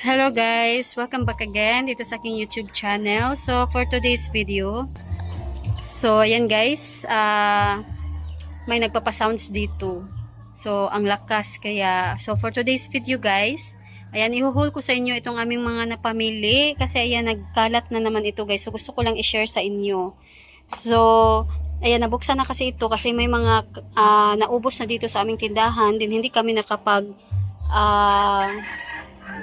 Hello guys! Welcome back again dito sa aking YouTube channel. So, for today's video, ayan guys, may nagpapasounds dito. So, ang lakas kaya. So, for today's video guys, ayan, ihuhol ko sa inyo itong aming mga napamili. Kasi ayan, nagkalat na naman ito guys. So, gusto ko lang i-share sa inyo. So, ayan, nabuksan na kasi ito kasi may mga naubos na dito sa aming tindahan. Din hindi kami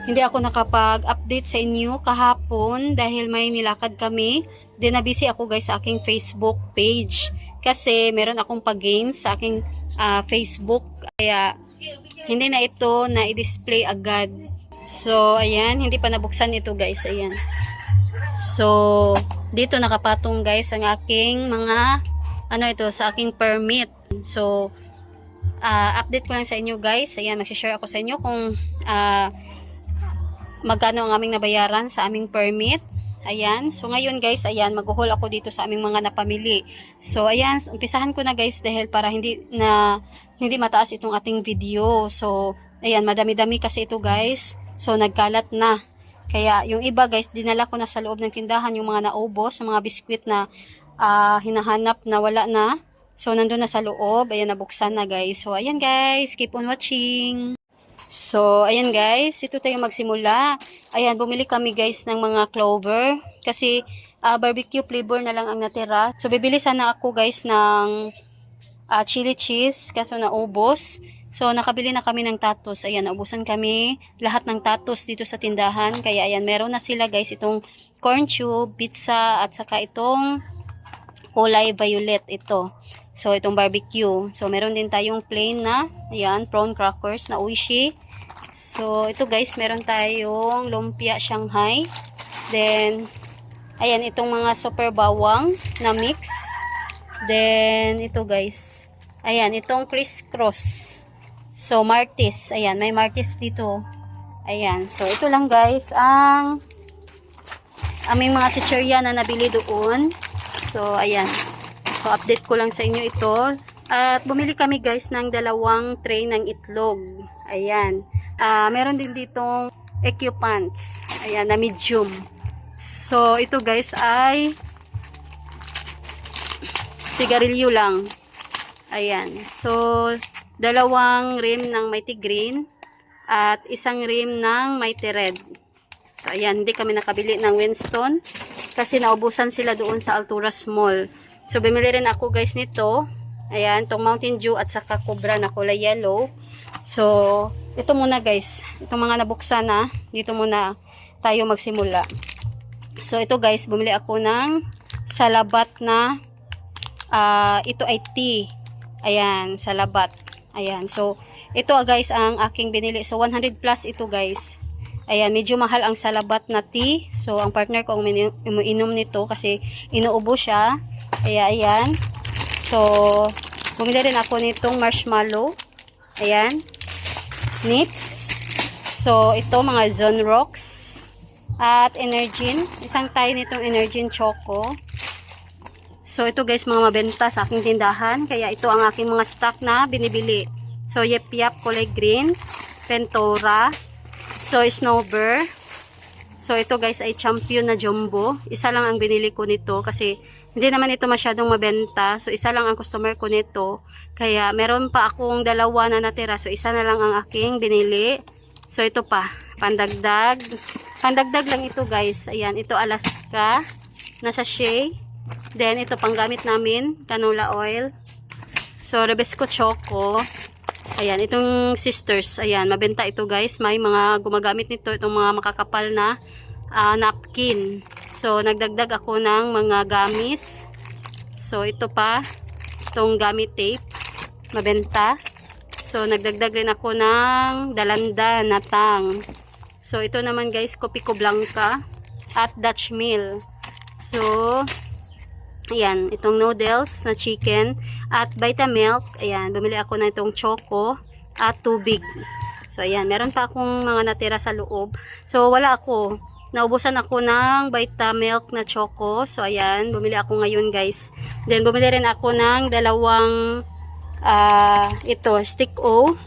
hindi ako nakapag-update sa inyo kahapon dahil may nilakad kami. Then na-busy ako guys sa aking Facebook page kasi meron akong pag-gain sa aking Facebook kaya hindi na ito na i-display agad. So ayan, hindi pa nabuksan ito guys. Ayan. So dito nakapatong guys ang aking mga sa aking permit. So update ko lang sa inyo guys. Ayan, mag-share ako sa inyo kung magkano ang aming nabayaran sa aming permit. Ayan. So, ngayon guys, ayan, mag-haul ako dito sa aming mga napamili. So, ayan, umpisahan ko na guys dahil para hindi mataas itong ating video. So, ayan, madami-dami kasi ito guys. So, nagkalat na. Kaya, yung iba guys, dinala ko na sa loob ng tindahan yung mga naubos, yung mga biskwit na hinahanap na wala na. So, nandun na sa loob. Ayan, nabuksan na guys. So, ayan guys, keep on watching. So, ayan guys, ito tayo magsimula. Ayan, bumili kami guys ng mga clover kasi barbecue flavor na lang ang natira. So, bibili sana ako guys ng chili cheese kaso naubos. So, nakabili na kami ng tatos. Ayan, naubusan kami lahat ng tatos dito sa tindahan. Kaya ayan, meron na sila guys itong corn tube, pizza at saka itong kulay violet ito. So, itong barbecue. So, meron din tayong plain na, ayan, prawn crackers na Oishi. So, ito guys, meron tayong lumpia Shanghai. Then, ayan, itong mga super bawang na mix. Then, ito guys, ayan, itong crisscross. So, Martis. Ayan, may Martis dito. Ayan. So, ito lang guys, ang aming mga chichirya na nabili doon. So, ayan. So, update ko lang sa inyo ito. At bumili kami guys ng 2 tray ng itlog. Ayan. Meron din ditong equipants. Ayan, na medium. So, ito guys ay sigarilyo lang. Ayan. So, 2 rim ng Mighty Green at 1 rim ng Mighty Red. So, ayan. Hindi kami nakabili ng Winston kasi naubusan sila doon sa Alturas Mall. So, bumili rin ako guys nito. Ayan, itong Mountain Dew at saka Cobra na kulay yellow. So, ito muna guys. Itong mga nabuksan na. Dito muna tayo magsimula. So, ito guys, bumili ako ng salabat na ito ay tea. Ayan, salabat. Ayan, so, ito guys ang aking binili. So, 100 plus ito guys. Ayan, medyo mahal ang salabat na tea. So, ang partner ko umiinom nito kasi inuubo siya. Kaya, ayan. So, bumili rin ako nitong marshmallow. Ayan. Nips. So, ito mga Zone Rocks. At Energin. Isang tayo nitong Energin Choco. So, ito guys, mga mabenta sa aking tindahan. Kaya, ito ang aking mga stock na binibili. So, Yep Yap kulay green. Pentora. So, Snowbird. So, ito guys ay Champion na Jumbo. Isa lang ang binili ko nito kasi hindi naman ito masyadong mabenta. So, isa lang ang customer ko nito. Kaya, meron pa akong 2 na natira. So, isa na lang ang aking binili. So, ito pa. Pandagdag. Pandagdag lang ito guys. Ayan, ito Alaska. Na sachet. Then, ito panggamit namin. Canola oil. So, Rebesco Choco. Ayan, itong Sisters. Ayan, mabenta ito guys. May mga gumagamit nito. Itong mga makakapal na napkin. So, nagdagdag ako ng mga gamis. So, ito pa. Itong gamit tape. Mabenta. So, nagdagdag rin ako ng dalanda na tang. So, ito naman guys, Copico Blanca at Dutch Mill. So, ayan, itong noodles na chicken at Vitamilk. Ayan, bumili ako na itong choco at tubig. So, ayan, meron pa akong mga natira sa loob. So, wala ako. Naubusan ako ng Vitamilk na choco. So, ayan, bumili ako ngayon guys. Then, bumili rin ako ng 2 ito, stick O.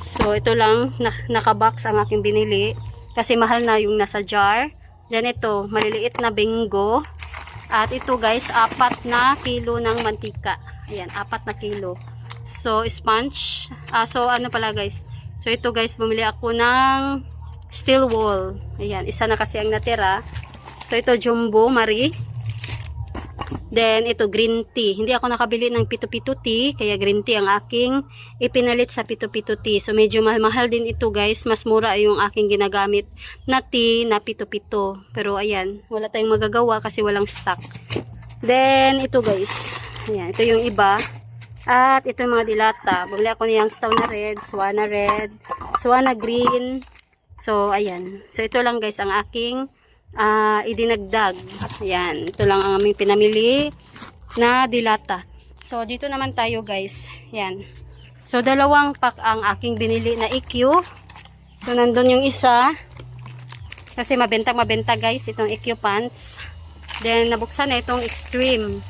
So, ito lang, nakabox ang aking binili. Kasi mahal na yung nasa jar. Then ito, maliliit na bingo. At ito guys, 4 na kilo ng mantika. Ayan, 4 na kilo. So, sponge. So, ano pala guys. So, ito guys, bumili ako ng steel wool. Ayan, isa na kasi ang natira. So, ito jumbo, Marie. Then, ito green tea. Hindi ako nakabili ng pito-pito tea, kaya green tea ang aking ipinalit sa pito-pito tea. So, medyo mahal din ito guys. Mas mura yung aking ginagamit na tea na pito-pito. Pero, ayan, wala tayong magagawa kasi walang stock. Then, ito guys. Ayan, ito yung iba. At ito yung mga dilata. Bumili ako niyang Stone na red, Swana green. So, ayan. So, ito lang guys ang aking idinagdag. Ayan. Ito lang ang aming pinamili na dilata. So, dito naman tayo guys. Ayan. So, 2 pack ang aking binili na EQ. So, nandun yung isa. Kasi mabenta guys itong EQ pants. Then, nabuksan na itong extreme.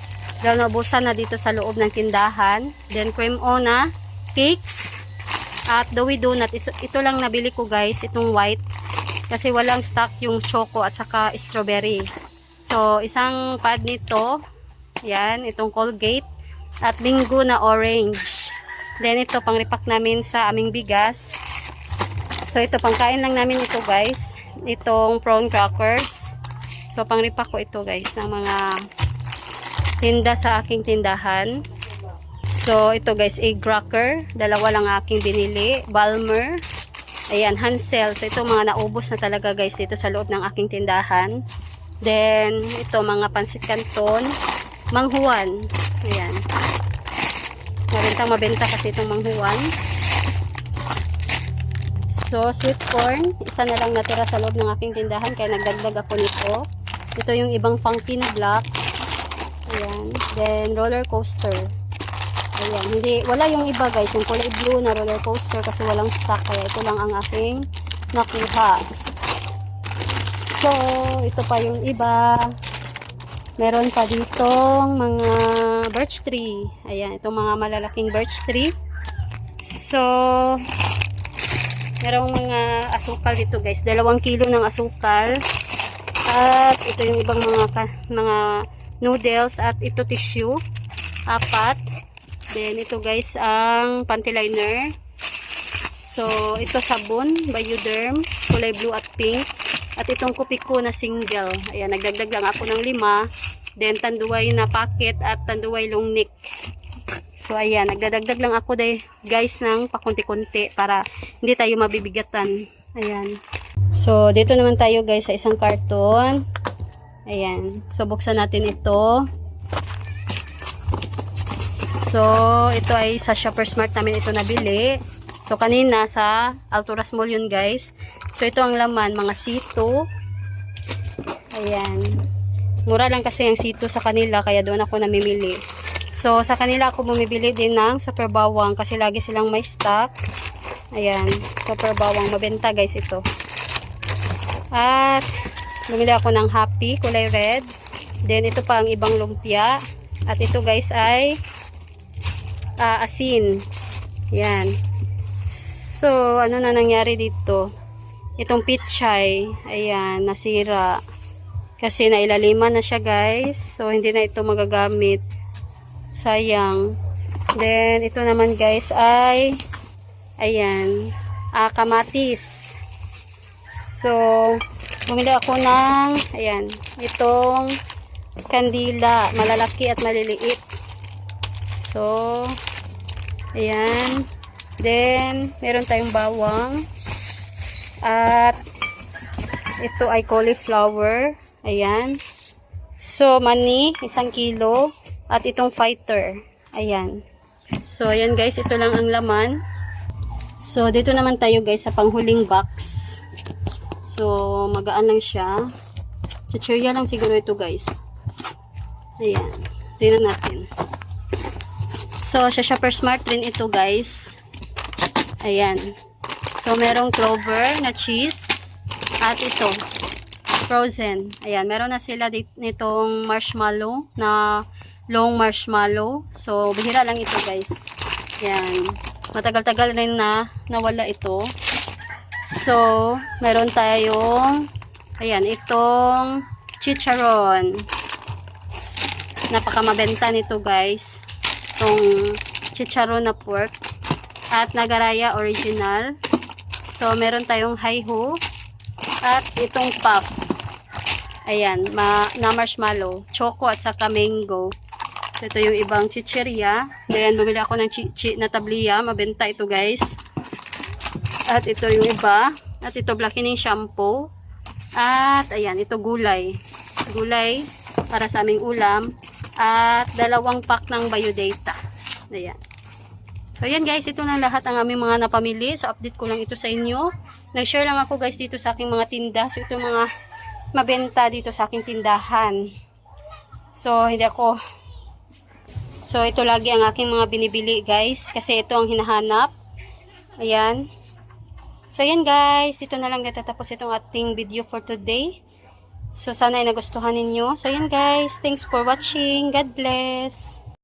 Dahil naubusan na dito sa loob ng tindahan. Then, cream o na cakes. At Doughy Donut. Ito lang nabili ko guys. Itong white. Kasi walang stock yung choco at saka strawberry. So, isang pad nito. Yan, itong Colgate. At bingo na orange. Then, ito, pang-repack namin sa aming bigas. So, ito, pangkain lang namin ito, guys. Itong prawn crackers. So, pang-repack ko ito, guys, ng mga tinda sa aking tindahan. So, ito, guys, egg cracker. 2 lang aking binili. Balmer. Ayan, Hansel. So, ito mga naubos na talaga guys dito sa loob ng aking tindahan. Then, ito mga pansit canton. Manghuan. Ayan. Mabenta kasi itong manghuan. So, sweet corn. Isa na lang natira sa loob ng aking tindahan kaya nagdagdag ako nito. Ito yung ibang funky na black. Ayan. Then, roller coaster. Ayan, wala yung iba guys, yung kulay blue na roller coaster kasi walang stock, kaya ito lang ang aking nakuha. So, ito pa yung iba. Meron pa ditong mga birch tree. Ayan, itong mga malalaking birch tree. So, merong mga asukal dito guys, 2 kilo ng asukal. At ito yung ibang mga noodles at ito tissue, 4. Then, ito guys, ang panty liner. So, ito sabon, Bioderm, kulay blue at pink. At itong Kupiko na single. Ayan, nagdagdag lang ako ng 5. Then, tanduay na packet at tanduay long neck. So, ayan, nagdadagdag lang ako guys ng pakunti-kunti para hindi tayo mabibigatan. Ayan. So, dito naman tayo guys sa isang karton. Ayan. So, buksan natin ito. So, ito ay sa Shoppers Mart namin ito nabili. So, kanina sa Alturas Mall yun guys. So, ito ang laman, mga sito. Ayan. Mura lang kasi ang sito sa kanila, kaya doon ako namimili. So, sa kanila ako bumibili din ng super bawang kasi lagi silang may stock. Ayan, super bawang. Mabenta guys ito. At, bumili ako ng Happy, kulay red. Then, ito pa ang ibang lumpia. At ito guys ay asin. Yan. So, ano na nangyari dito? Itong pichay, ayan, nasira. Kasi nailaliman na siya guys. So, hindi na ito magagamit. Sayang. Then, ito naman guys ay ayan, kamatis. So, bumili ako ng ayan, itong kandila, malalaki at maliliit. So, ayan. Then, meron tayong bawang. At, ito ay cauliflower. Ayan. So, mani, 1 kilo. At itong fighter. Ayan. So, ayan guys, ito lang ang laman. So, dito naman tayo guys sa panghuling box. So, magaan lang siya. Chichirya lang siguro ito guys. Ayan. Tingnan natin. So, sa Shoppers Mart rin ito guys. Ayan. So, merong clover na cheese. At ito, frozen. Ayan, meron na sila nitong marshmallow na long marshmallow. So, bihira lang ito guys. Ayan. Matagal-tagal rin na nawala ito. So, meron tayong, ayan, itong chicharon. Napakamabenta nito guys. Itong chicharon na pork. At Nagaraya original. So, meron tayong hi-ho. At itong puff. Ayan, na marshmallow. Choco at saka mango. So, ito yung ibang chichirya. Then, bumili ako ng na tabliya. Mabenta ito guys. At ito yung iba. At ito blackening shampoo. At ayan, ito gulay. Gulay para sa aming ulam. At 2 pack ng biodata. Ayan. So ayan guys, ito na lahat ang aming mga napamili. So update ko lang ito sa inyo. Nag-share lang ako guys dito sa aking mga tinda. So ito mga mabenta dito sa aking tindahan. So So ito lagi ang aking mga binibili guys. Kasi ito ang hinahanap. Ayan. So, yan guys. Ito na lang natatapos itong ating video for today. So, sana ay nagustuhan ninyo. So, yan guys. Thanks for watching. God bless.